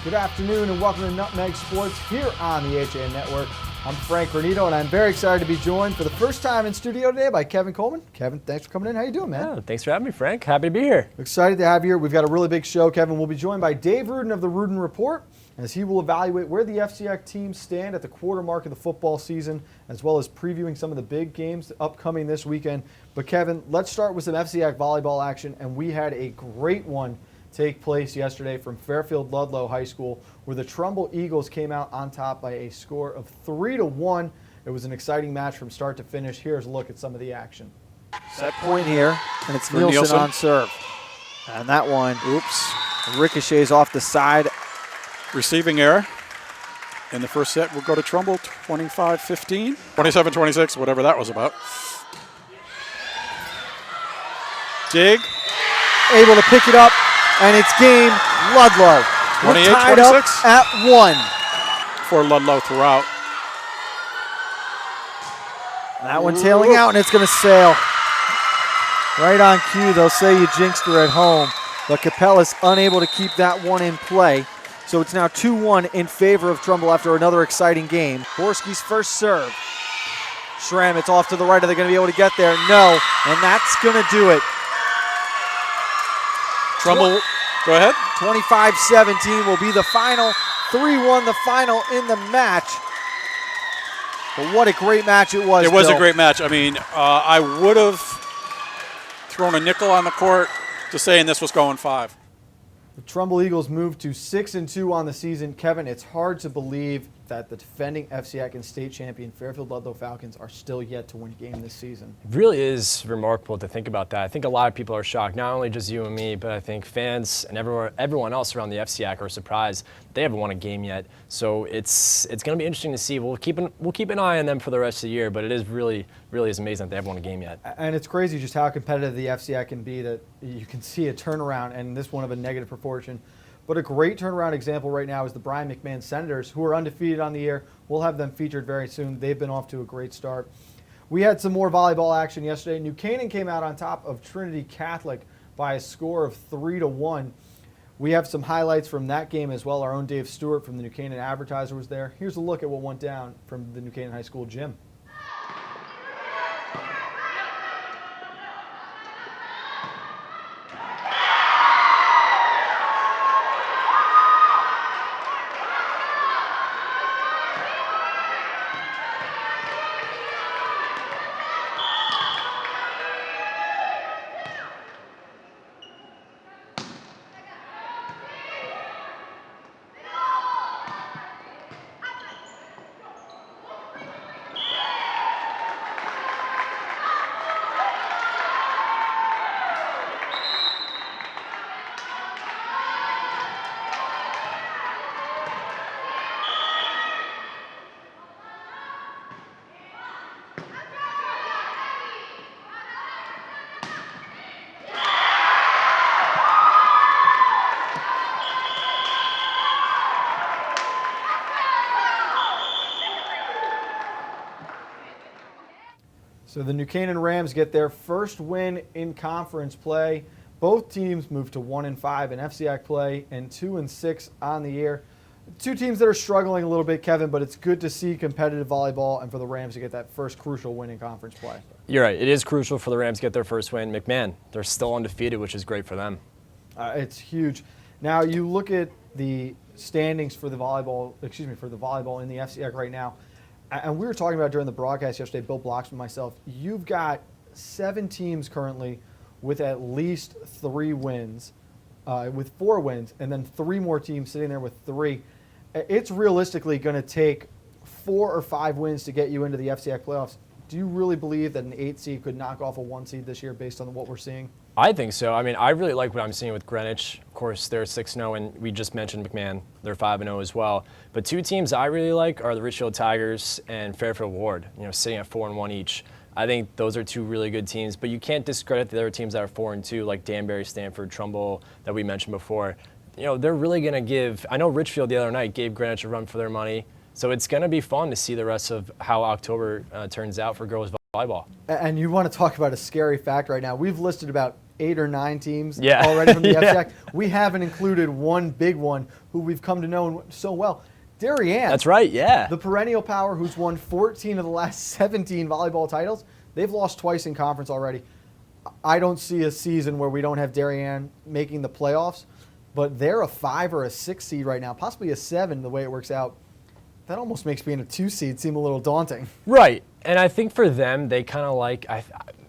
Good afternoon and welcome to Nutmeg Sports here on the HAN Network. I'm Frank Granito and I'm very excited to be joined for the first time in studio today by Kevin Coleman. Kevin, thanks for coming in. How you doing, man? Yeah, thanks for having me, Frank. Happy to be here. Excited to have you here. We've got a really big show, Kevin. We'll be joined by Dave Ruden of the Ruden Report as he will evaluate where the FCIAC teams stand at the quarter mark of the football season, as well as previewing some of the big games upcoming this weekend. But Kevin, let's start with some FCIAC volleyball action, and we had a great one take place yesterday from Fairfield Ludlow High School, where the Trumbull Eagles came out on top by a score of 3-1. It was an exciting match from start to finish. Here's a look at some of the action. Set point here, and it's Nielsen on serve. And that one, ricochets off the side. Receiving error in the first set will go to Trumbull, 25-15, 27-26, whatever that was about. Dig. Able to pick it up, and it's game Ludlow. 28-26. Tied up at 1. For Ludlow throughout. That one tailing out, and it's going to sail. Right on cue, they'll say you jinxed her at home, but Capella's unable to keep that one in play. So it's now 2-1 in favor of Trumbull after another exciting game. Borski's first serve. Schramm, it's off to the right. Are they going to be able to get there? No, and that's going to do it. Trumbull, go ahead. 25-17 will be the final. 3-1 the final in the match. But what a great match it was. It was Bill. a great match. I mean, I would have thrown a nickel on the court to saying this was going 5. The Trumbull Eagles moved to 6-2 on the season. Kevin, it's hard to believe that the defending FCIAC and state champion Fairfield Ludlow Falcons are still yet to win a game this season. It really is remarkable to think about that. I think a lot of people are shocked, not only just you and me, but I think fans and everyone else around the FCIAC are surprised they haven't won a game yet. So it's going to be interesting to see. We'll keep an eye on them for the rest of the year, but it is really is amazing that they haven't won a game yet. And it's crazy just how competitive the FCIAC can be, that you can see a turnaround, and this one of a negative proportion. But a great turnaround example right now is the Brian McMahon Senators, who are undefeated on the year. We'll have them featured very soon. They've been off to a great start. We had some more volleyball action yesterday. New Canaan came out on top of Trinity Catholic by a score of 3-1. We have some highlights from that game as well. Our own Dave Stewart from the New Canaan Advertiser was there. Here's a look at what went down from the New Canaan High School gym. So the New Canaan Rams get their first win in conference play. Both teams move to 1-5 in FCIAC play and 2-6 on the year. Two teams that are struggling a little bit, Kevin, but it's good to see competitive volleyball and for the Rams to get that first crucial win in conference play. You're right. It is crucial for the Rams to get their first win. McMahon, they're still undefeated, which is great for them. It's huge. Now you look at the standings for the volleyball, in the FCIAC right now. And we were talking about during the broadcast yesterday, Bill Blocksman and myself, you've got 7 teams currently with at least 3 wins, with 4 wins, and then 3 more teams sitting there with 3. It's realistically going to take 4 or 5 wins to get you into the FCIAC playoffs. Do you really believe that an 8 seed could knock off a 1 seed this year based on what we're seeing? I think so. I mean, I really like what I'm seeing with Greenwich. Of course, they're 6-0, and we just mentioned McMahon. They're 5-0 as well. But 2 teams I really like are the Richfield Tigers and Fairfield Ward, sitting at 4-1 each. I think those are 2 really good teams, but you can't discredit the other teams that are 4-2, like Danbury, Stanford, Trumbull, that we mentioned before. They're really going to give – I know Richfield the other night gave Greenwich a run for their money. So it's going to be fun to see the rest of how October turns out for girls volleyball. And you want to talk about a scary fact right now. We've listed about 8 or 9 teams Yeah. already from the Yeah. FCIAC. We haven't included one big one who we've come to know so well. Darien. That's right, yeah. The perennial power who's won 14 of the last 17 volleyball titles. They've lost twice in conference already. I don't see a season where we don't have Darien making the playoffs, but they're a 5 or a 6 seed right now, possibly a 7 the way it works out. That almost makes being a 2 seed seem a little daunting. Right, and I think for them, they kind of like,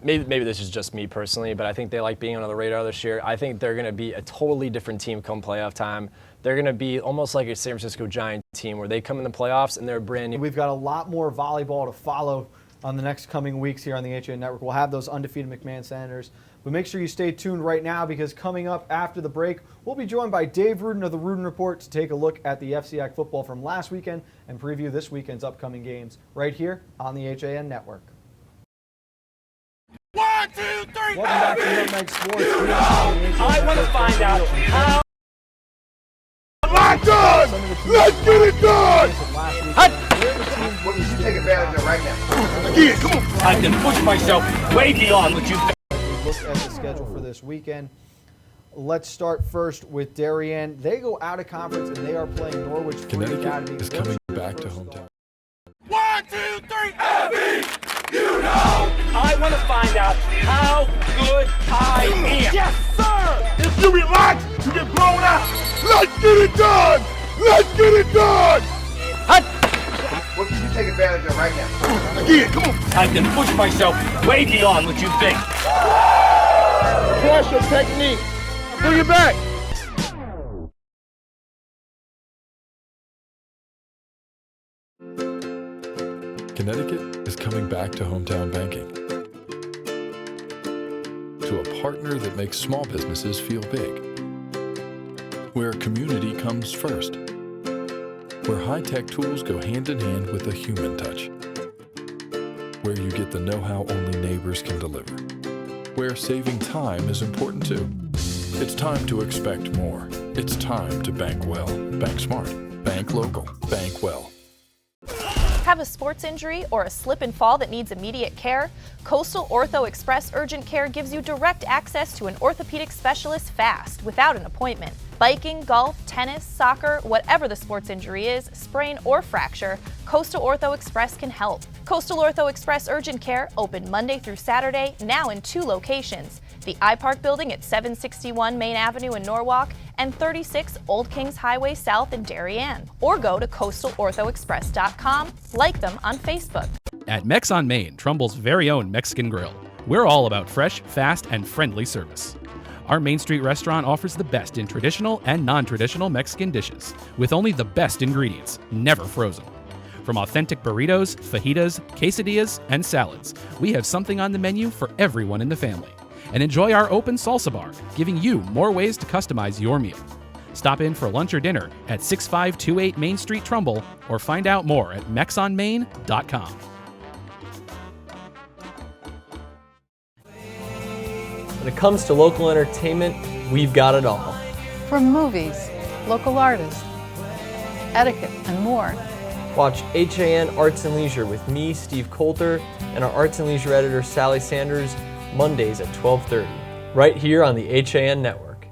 maybe this is just me personally, but I think they like being on the radar this year. I think they're going to be a totally different team come playoff time. They're going to be almost like a San Francisco Giant team where they come in the playoffs and they're brand new. We've got a lot more volleyball to follow on the next coming weeks here on the HAN Network. We'll have those undefeated McMahon Senators. But make sure you stay tuned right now because coming up after the break, we'll be joined by Dave Ruden of the Ruden Report to take a look at the FCIAC football from last weekend and preview this weekend's upcoming games right here on the HAN Network. 1, 2, 3, Welcome back to Nutmeg Sports. I want to find out how. Lock on! Let's get it done! What did you take advantage of right now? Again, come on. I can push myself way beyond what you've done. Look at the schedule for this weekend. Let's start first with Darien. They go out of conference and they are playing Norwich Free Connecticut Academy. is coming back to hometown. 1, 2, 3, heavy! You know! I want to find out how good I am. Yes, sir! If you relax, you get blown out! Let's get it done! Let's get it done! What did you take advantage of right now? Again, come on! I can push myself way beyond what you think. Pressure technique. Bring it back. Connecticut is coming back to hometown banking. To a partner that makes small businesses feel big. Where community comes first. Where high-tech tools go hand in hand with a human touch. Where you get the know-how only neighbors can deliver. Where saving time is important too. It's time to expect more. It's time to bank well, bank smart, bank local, bank well. Have a sports injury or a slip and fall that needs immediate care? Coastal Ortho Express Urgent Care gives you direct access to an orthopedic specialist fast, without an appointment. Biking, golf, tennis, soccer, whatever the sports injury is, sprain or fracture, Coastal Ortho Express can help. Coastal Ortho Express Urgent Care, open Monday through Saturday, now in 2 locations. The iPark building at 761 Main Avenue in Norwalk and 36 Old Kings Highway South in Darien. Or go to coastalorthoexpress.com, like them on Facebook. At Mex on Main, Trumbull's very own Mexican grill, we're all about fresh, fast, and friendly service. Our Main Street restaurant offers the best in traditional and non-traditional Mexican dishes, with only the best ingredients, never frozen. From authentic burritos, fajitas, quesadillas, and salads, we have something on the menu for everyone in the family. And enjoy our open salsa bar, giving you more ways to customize your meal. Stop in for lunch or dinner at 6528 Main Street, Trumbull, or find out more at mexonmain.com. When it comes to local entertainment, we've got it all. From movies, local artists, etiquette, and more. Watch HAN Arts and Leisure with me, Steve Coulter, and our Arts and Leisure editor, Sally Sanders, Mondays at 12:30, right here on the HAN Network.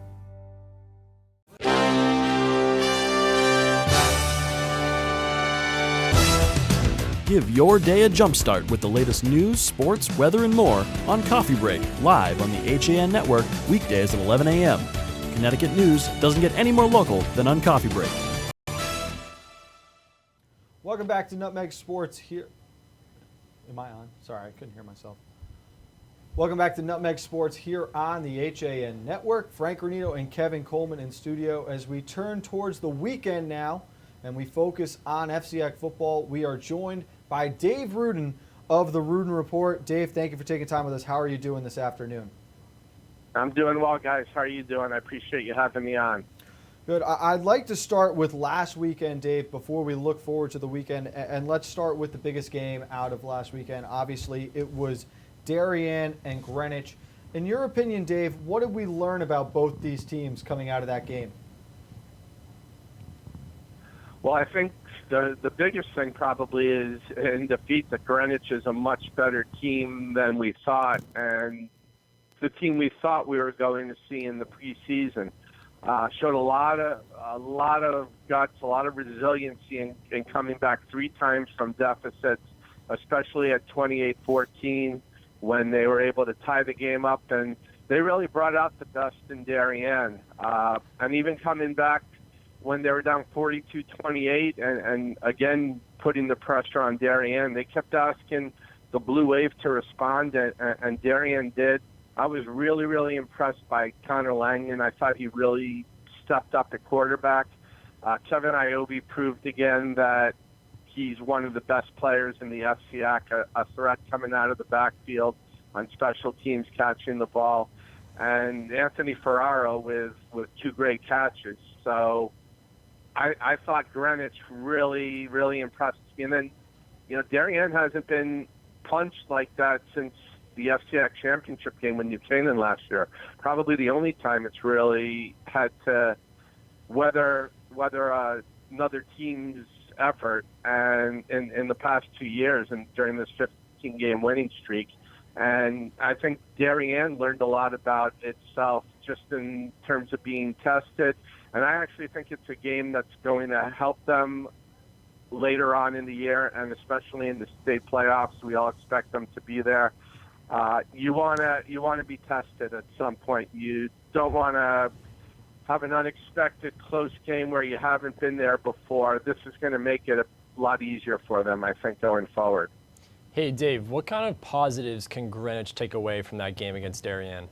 Give your day a jumpstart with the latest news, sports, weather, and more on Coffee Break, live on the HAN Network, weekdays at 11 a.m. Connecticut news doesn't get any more local than on Coffee Break. Welcome back to Nutmeg Sports here. Am I on? Sorry, I couldn't hear myself. Welcome back to Nutmeg Sports here on the HAN Network. Frank Granito and Kevin Coleman in studio as we turn towards the weekend now and we focus on FCIAC football. We are joined by Dave Ruden of the Ruden Report. Dave, thank you for taking time with us. How are you doing this afternoon? I'm doing well, guys. How are you doing? I appreciate you having me on. Good. I'd like to start with last weekend, Dave, before we look forward to the weekend. And let's start with the biggest game out of last weekend. Obviously, it was Darien and Greenwich. In your opinion, Dave, what did we learn about both these teams coming out of that game? Well, I think the biggest thing probably is in defeat that Greenwich is a much better team than we thought. And the team we thought we were going to see in the preseason. Showed a lot of guts, a lot of resiliency in coming back 3 times from deficits, especially at 28-14 when they were able to tie the game up, and they really brought out the best in Darien. And even coming back when they were down 42-28 and again putting the pressure on Darien, they kept asking the Blue Wave to respond, and Darien did. I was really, really impressed by Connor Langan. I thought he really stepped up at quarterback. Kevin Iobi proved again that he's one of the best players in the FCIAC, a threat coming out of the backfield on special teams catching the ball. And Anthony Ferraro with 2 great catches. So I thought Greenwich really, really impressed me. And then, Darien hasn't been punched like that since the FCIAC championship game with New Canaan last year. Probably the only time it's really had to weather another team's effort, and in the past 2 years and during this 15-game winning streak. And I think Darien learned a lot about itself just in terms of being tested. And I actually think it's a game that's going to help them later on in the year, and especially in the state playoffs. We all expect them to be there. You want to be tested at some point. You don't want to have an unexpected close game where you haven't been there before. This is going to make it a lot easier for them, I think, going forward. Hey, Dave, what kind of positives can Greenwich take away from that game against Darien?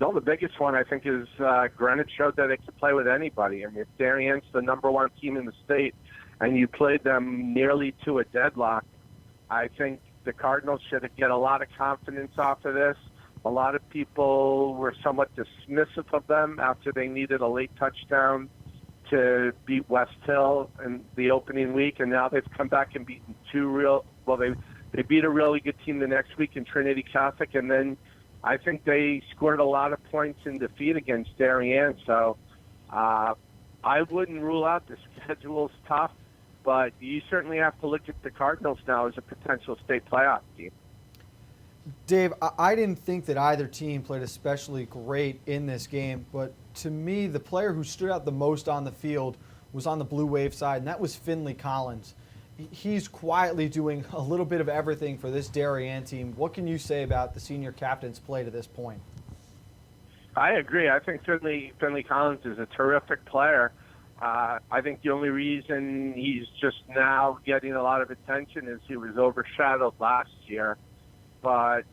No, the biggest one, I think, is Greenwich showed that it could play with anybody. I mean, if Darien's the #1 team in the state and you played them nearly to a deadlock, I think the Cardinals should get a lot of confidence off of this. A lot of people were somewhat dismissive of them after they needed a late touchdown to beat West Hill in the opening week, and now they've come back and beaten they beat a really good team the next week in Trinity Catholic, and then I think they scored a lot of points in defeat against Darien. So I wouldn't rule out the schedule's tough, but you certainly have to look at the Cardinals now as a potential state playoff team. Dave, I didn't think that either team played especially great in this game, but to me, the player who stood out the most on the field was on the Blue Wave side, and that was Finley Collins. He's quietly doing a little bit of everything for this Darien team. What can you say about the senior captain's play to this point? I agree. I think Finley Collins is a terrific player. I think the only reason he's just now getting a lot of attention is he was overshadowed last year. But,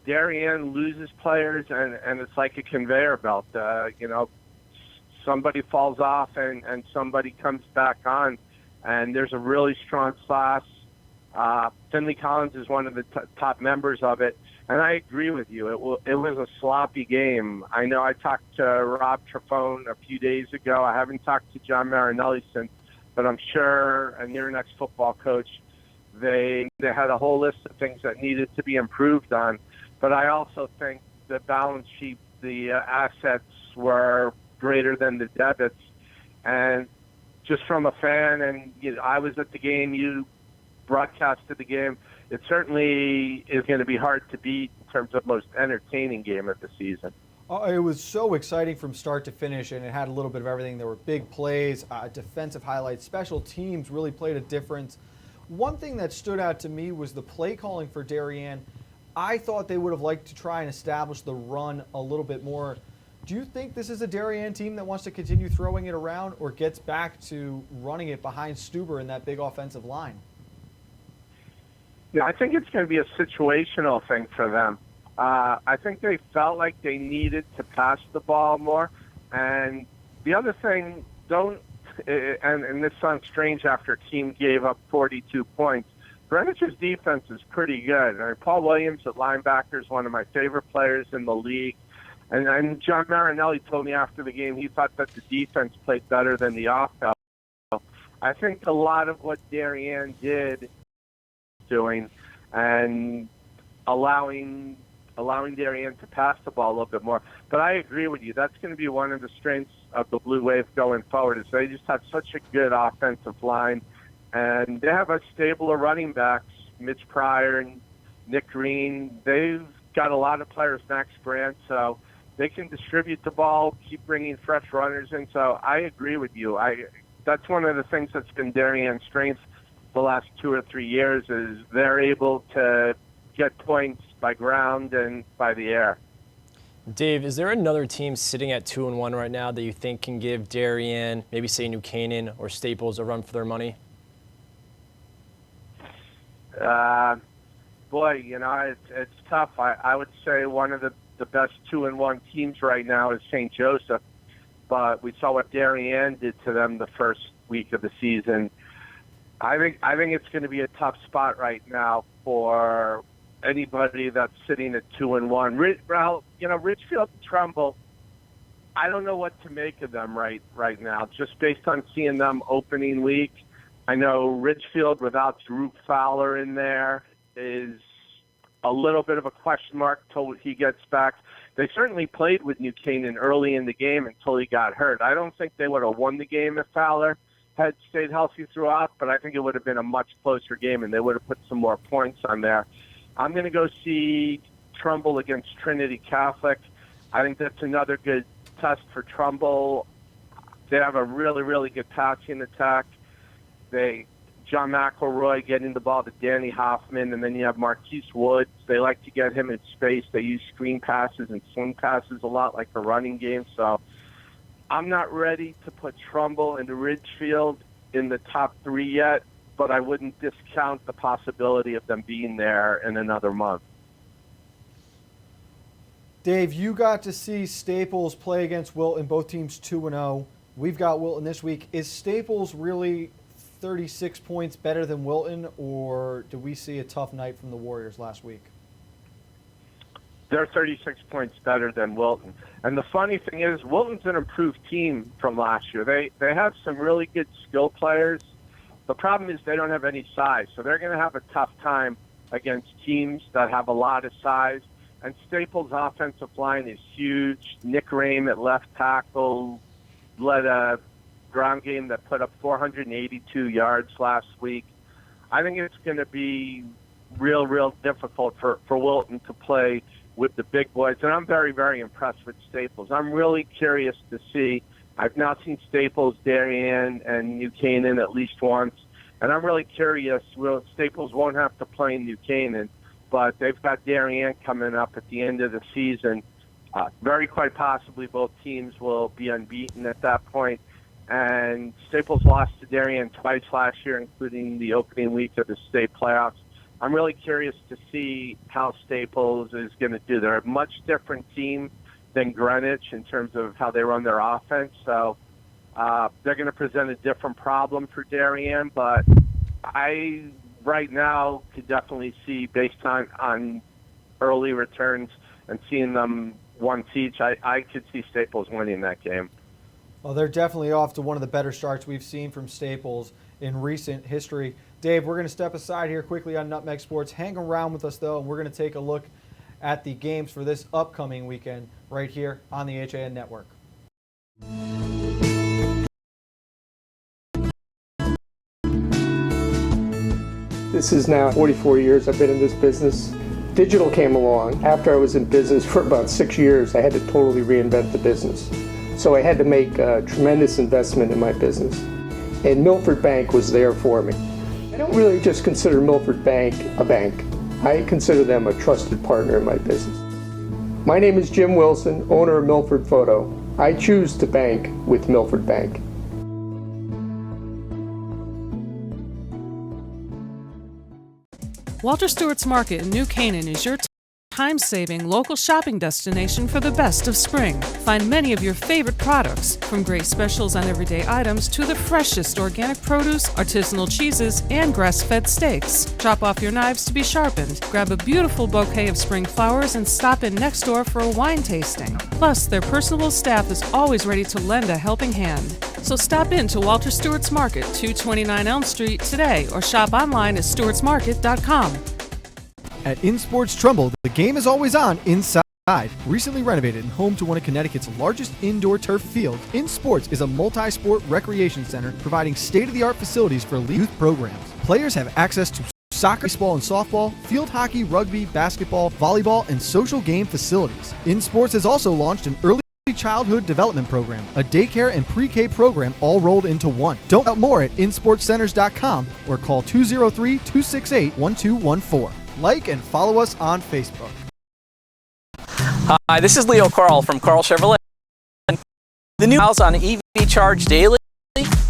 Darien loses players, and it's like a conveyor belt. Somebody falls off and somebody comes back on, and there's a really strong class. Finley Collins is one of the top members of it, and I agree with you. It was a sloppy game. I know I talked to Rob Trefone a few days ago. I haven't talked to John Marinelli since, but I'm sure, and their next football coach, they had a whole list of things that needed to be improved on. But I also think the balance sheet, the assets were greater than the debits. And just from a fan, and I was at the game, you broadcasted the game, it certainly is going to be hard to beat in terms of most entertaining game of the season. It was so exciting from start to finish, and it had a little bit of everything. There were big plays, defensive highlights, special teams really played a difference. One thing that stood out to me was the play calling for Darien. I thought they would have liked to try and establish the run a little bit more. Do you think this is a Darien team that wants to continue throwing it around or gets back to running it behind Stuber in that big offensive line? Yeah, I think it's going to be a situational thing for them. I think they felt like they needed to pass the ball more. And the other thing, and this sounds strange after a team gave up 42 points, Greenwich's defense is pretty good. I mean, Paul Williams at linebacker is one of my favorite players in the league. And John Marinelli told me after the game he thought that the defense played better than the offense. I think a lot of what Darien did doing and allowing Darien to pass the ball a little bit more. But I agree with you. That's going to be one of the strengths of the Blue Wave going forward, is they just have such a good offensive line. And they have a stable of running backs, Mitch Pryor and Nick Green. They've got a lot of players, Max Brandt, so they can distribute the ball, keep bringing fresh runners in. So I agree with you. That's one of the things that's been Darien's strength the last 2 or 3 years is they're able to get points by ground and by the air. Dave, is there another team sitting at 2-1 right now that you think can give Darien, maybe say New Canaan or Staples, a run for their money? Boy, you know, it's tough. I would say one of the best 2-1 teams right now is St. Joseph, but we saw what Darien did to them the first week of the season. I think it's going to be a tough spot right now for anybody that's sitting at 2-1. Well, you know, Richfield and Trumbull, I don't know what to make of them right now, just based on seeing them opening week. I know Richfield without Drew Fowler in there is a little bit of a question mark until he gets back. They certainly played with New Canaan early in the game until he got hurt. I don't think they would have won the game if Fowler had stayed healthy throughout, but I think it would have been a much closer game, and they would have put some more points on there. I'm going to go see Trumbull against Trinity Catholic. I think that's another good test for Trumbull. They have a really, really good passing attack. John McElroy getting the ball to Danny Hoffman, and then you have Marquise Woods. They like to get him in space. They use screen passes and swing passes a lot like a running game. So I'm not ready to put Trumbull and Ridgefield in the top 3 yet, but I wouldn't discount the possibility of them being there in another month. Dave, you got to see Staples play against Wilton, both teams 2-0. We've got Wilton this week. Is Staples really 36 points better than Wilton, or do we see a tough night from the Warriors last week? They're 36 points better than Wilton. And the funny thing is, Wilton's an improved team from last year. They have some really good skill players. The problem is they don't have any size, so they're going to have a tough time against teams that have a lot of size. And Staples' offensive line is huge. Nick Rame at left tackle led a ground game that put up 482 yards last week. I think it's going to be real difficult for Wilton to play with the big boys, and I'm very, very impressed with Staples. I'm really curious to see. I've now seen Staples, Darien, and New Canaan at least once, and I'm really curious. Well, Staples won't have to play New Canaan, but they've got Darien coming up at the end of the season. Very quite possibly both teams will be unbeaten at that point. And Staples lost to Darien twice last year, including the opening week of the state playoffs. I'm really curious to see how Staples is going to do. They're a much different team than Greenwich in terms of how they run their offense. So they're going to present a different problem for Darien. But I, right now, could definitely see, based on early returns and seeing them once each, I could see Staples winning that game. Well, they're definitely off to one of the better starts we've seen from Staples in recent history. Dave, we're going to step aside here quickly on Nutmeg Sports. Hang around with us, though, and we're going to take a look at the games for this upcoming weekend right here on the HAN Network. This is now 44 years I've been in this business. Digital came along. After I was in business for about 6 years, I had to totally reinvent the business. So I had to make a tremendous investment in my business. And Milford Bank was there for me. I don't really just consider Milford Bank a bank. I consider them a trusted partner in my business. My name is Jim Wilson, owner of Milford Photo. I choose to bank with Milford Bank. Walter Stewart's Market in New Canaan is your time-saving local shopping destination for the best of spring. Find many of your favorite products, from great specials on everyday items to the freshest organic produce, artisanal cheeses, and grass-fed steaks. Drop off your knives to be sharpened, grab a beautiful bouquet of spring flowers, and stop in next door for a wine tasting. Plus, their personable staff is always ready to lend a helping hand. So stop in to Walter Stewart's Market, 229 Elm Street today, or shop online at stewartsmarket.com. At InSports Trumbull, the game is always on inside. Recently renovated and home to one of Connecticut's largest indoor turf fields, InSports is a multi-sport recreation center providing state-of-the-art facilities for elite youth programs. Players have access to soccer, baseball, and softball, field hockey, rugby, basketball, volleyball, and social game facilities. InSports has also launched an early childhood development program, a daycare and pre-K program all rolled into one. Don't out more at insportscenters.com or call 203-268-1214. Like and follow us on Facebook. Hi, this is Leo Carl from Carl Chevrolet. The new miles on EV Charge Daily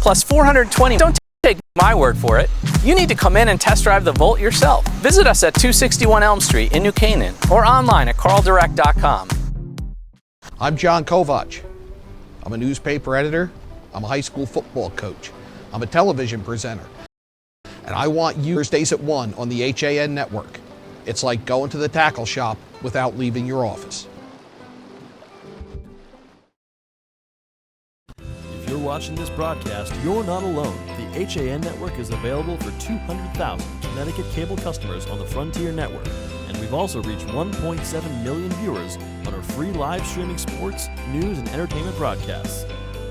plus 420. Don't take my word for it. You need to come in and test drive the Volt yourself. Visit us at 261 Elm Street in New Canaan or online at carldirect.com. I'm John Kovach. I'm a newspaper editor. I'm a high school football coach. I'm a television presenter. And I want you Thursdays at 1 on the HAN Network. It's like going to the tackle shop without leaving your office. If you're watching this broadcast, you're not alone. The HAN Network is available for 200,000 Connecticut cable customers on the Frontier Network. And we've also reached 1.7 million viewers on our free live streaming sports, news, and entertainment broadcasts.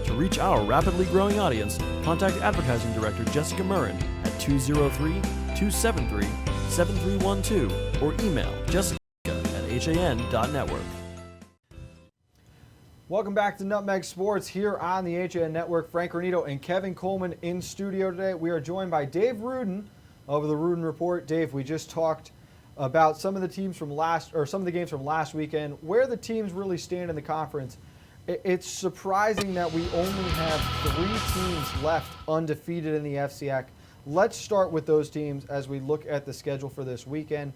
To reach our rapidly growing audience, contact Advertising Director Jessica Murrin at 203-273-7312 or email jessica@han.network. Welcome back to Nutmeg Sports here on the HAN Network. Frank Granito and Kevin Coleman in studio today. We are joined by Dave Ruden of the Ruden Report. Dave, we just talked about some of the games from last weekend, where the teams really stand in the conference. It's surprising that we only have 3 teams left undefeated in the FCIAC. Let's start with those teams as we look at the schedule for this weekend.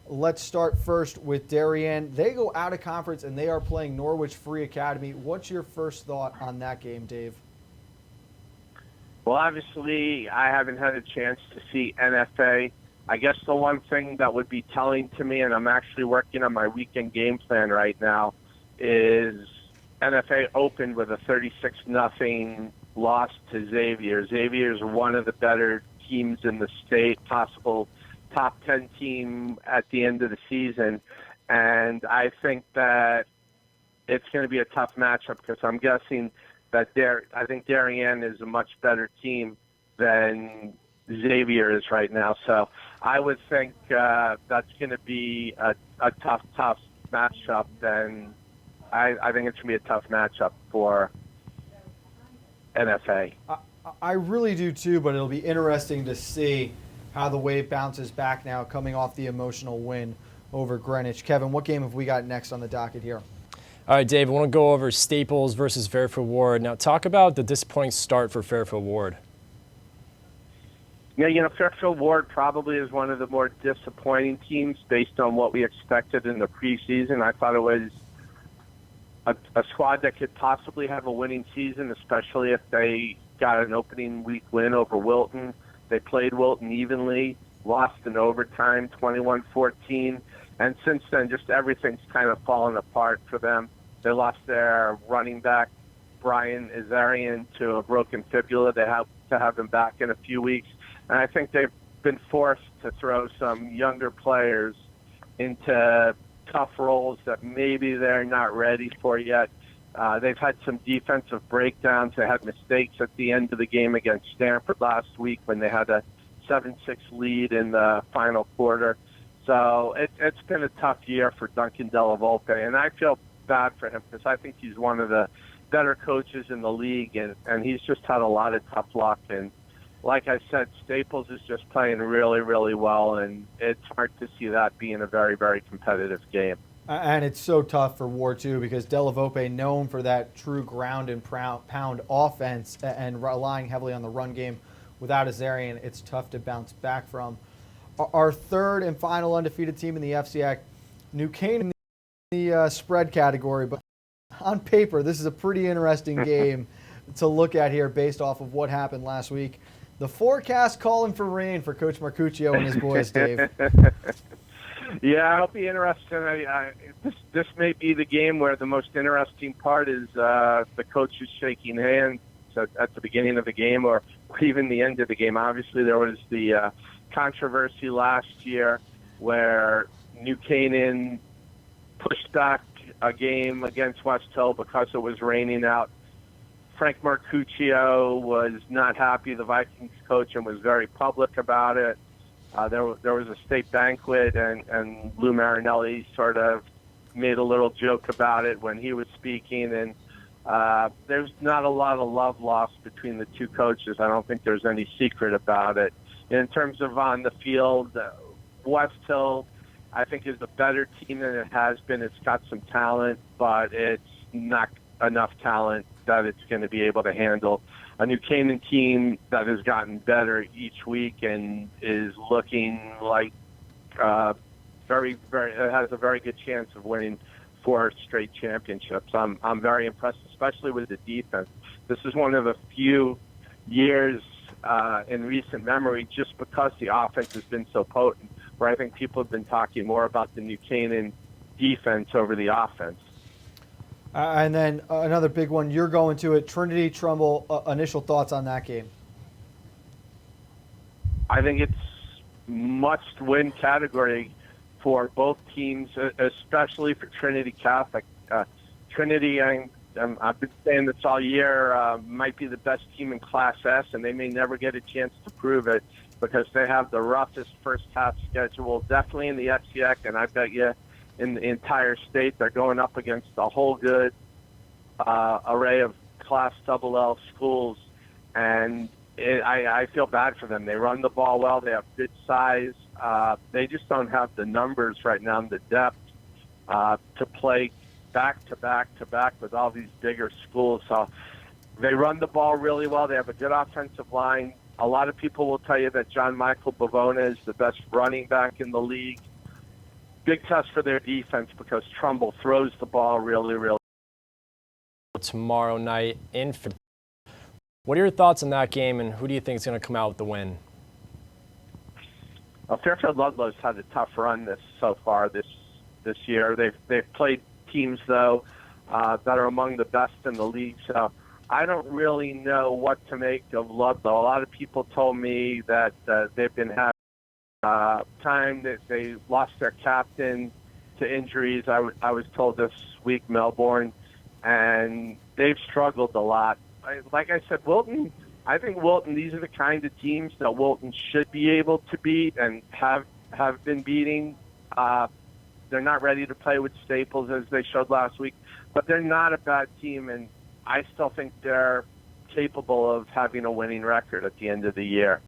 Let's start first with Darien. They go out of conference and they are playing Norwich Free Academy. What's your first thought on that game, Dave? Well, obviously, I haven't had a chance to see NFA. I guess the one thing that would be telling to me, and I'm actually working on my weekend game plan right now, is NFA opened with a 36-0 loss to Xavier. Xavier is one of the better teams in the state, possible top 10 team at the end of the season. And I think that it's going to be a tough matchup because I'm guessing that I think Darien is a much better team than Xavier is right now. So I would think that's going to be a tough matchup. Then I think it's going to be a tough matchup for NFA. I really do too, but it'll be interesting to see how the Wave bounces back now coming off the emotional win over Greenwich. Kevin, what game have we got next on the docket here? All right, Dave, I want to go over Staples versus Fairfield Ward. Now, talk about the disappointing start for Fairfield Ward. Yeah, Fairfield Ward probably is one of the more disappointing teams based on what we expected in the preseason. I thought it was a squad that could possibly have a winning season, especially if they got an opening week win over Wilton. They played Wilton evenly, lost in overtime, 21-14. And since then, just everything's kind of fallen apart for them. They lost their running back, Brian Azarian, to a broken fibula. They have to have him back in a few weeks. And I think they've been forced to throw some younger players into tough roles that maybe they're not ready for yet. They've had some defensive breakdowns. They had mistakes at the end of the game against Stanford last week when they had a 7-6 lead in the final quarter. So it's been a tough year for Duncan Della Volpe, and I feel bad for him because I think he's one of the better coaches in the league, and he's just had a lot of tough luck. And like I said, Staples is just playing really, really well, and it's hard to see that being a very, very competitive game. And it's so tough for Ward, too, because Della Volpe, known for that true ground and pound offense and relying heavily on the run game, without Azarian, it's tough to bounce back from. Our third and final undefeated team in the FCIAC, New Canaan in the spread category, but on paper, this is a pretty interesting game to look at here based off of what happened last week. The forecast calling for rain for Coach Marcuccio and his boys, Dave. Yeah, it'll be interesting. This may be the game where the most interesting part is the coaches shaking hands at the beginning of the game or even the end of the game. Obviously, there was the controversy last year where New Canaan pushed back a game against West Hill because it was raining out. Frank Marcuccio was not happy, the Vikings coach, and was very public about it. There was a state banquet, and Lou Marinelli sort of made a little joke about it when he was speaking, and there's not a lot of love lost between the two coaches. I don't think there's any secret about it. In terms of on the field, West Hill, I think, is a better team than it has been. It's got some talent, but it's not enough talent that it's going to be able to handle a New Canaan team that has gotten better each week and is looking like it has a very good chance of winning 4 straight championships. I'm very impressed, especially with the defense. This is one of the few years in recent memory, just because the offense has been so potent, where I think people have been talking more about the New Canaan defense over the offense. And then another big one, you're going to it, Trinity Trumbull. Initial thoughts on that game? I think it's must-win category for both teams, especially for Trinity Catholic. Trinity, I've been saying this all year, might be the best team in Class S, and they may never get a chance to prove it because they have the roughest first-half schedule, definitely in the FCIAC, and I bet you in the entire state they're going up against a whole good array of Class LL schools, and I feel bad for them. They run the ball well. They have good size. They just don't have the numbers right now and the depth to play back-to-back with all these bigger schools. So they run the ball really well. They have a good offensive line. A lot of people will tell you that John Michael Bavona is the best running back in the league. Big test for their defense because Trumbull throws the ball really, really. Tomorrow night in. What are your thoughts on that game, and who do you think is going to come out with the win? Well, Fairfield Ludlow's had a tough run so far this year. They've played teams though that are among the best in the league. So I don't really know what to make of Ludlow. A lot of people told me that they've been having time that they lost their captain to injuries. I was told this week, Melbourne, and they've struggled a lot. Like I said, Wilton, I think Wilton, these are the kind of teams that Wilton should be able to beat and have been beating. They're not ready to play with Staples as they showed last week, but they're not a bad team, and I still think they're capable of having a winning record at the end of the year.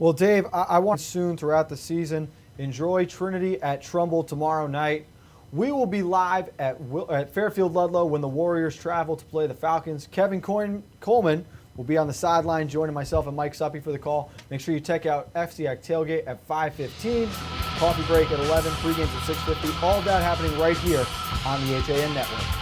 Well, Dave, I want soon throughout the season. Enjoy Trinity at Trumbull tomorrow night. We will be live at Fairfield Ludlow when the Warriors travel to play the Falcons. Kevin Coleman will be on the sideline joining myself and Mike Suppy for the call. Make sure you check out FCIAC Tailgate at 5:15, coffee break at 11, pregames at 6:50. All of that happening right here on the HAN Network.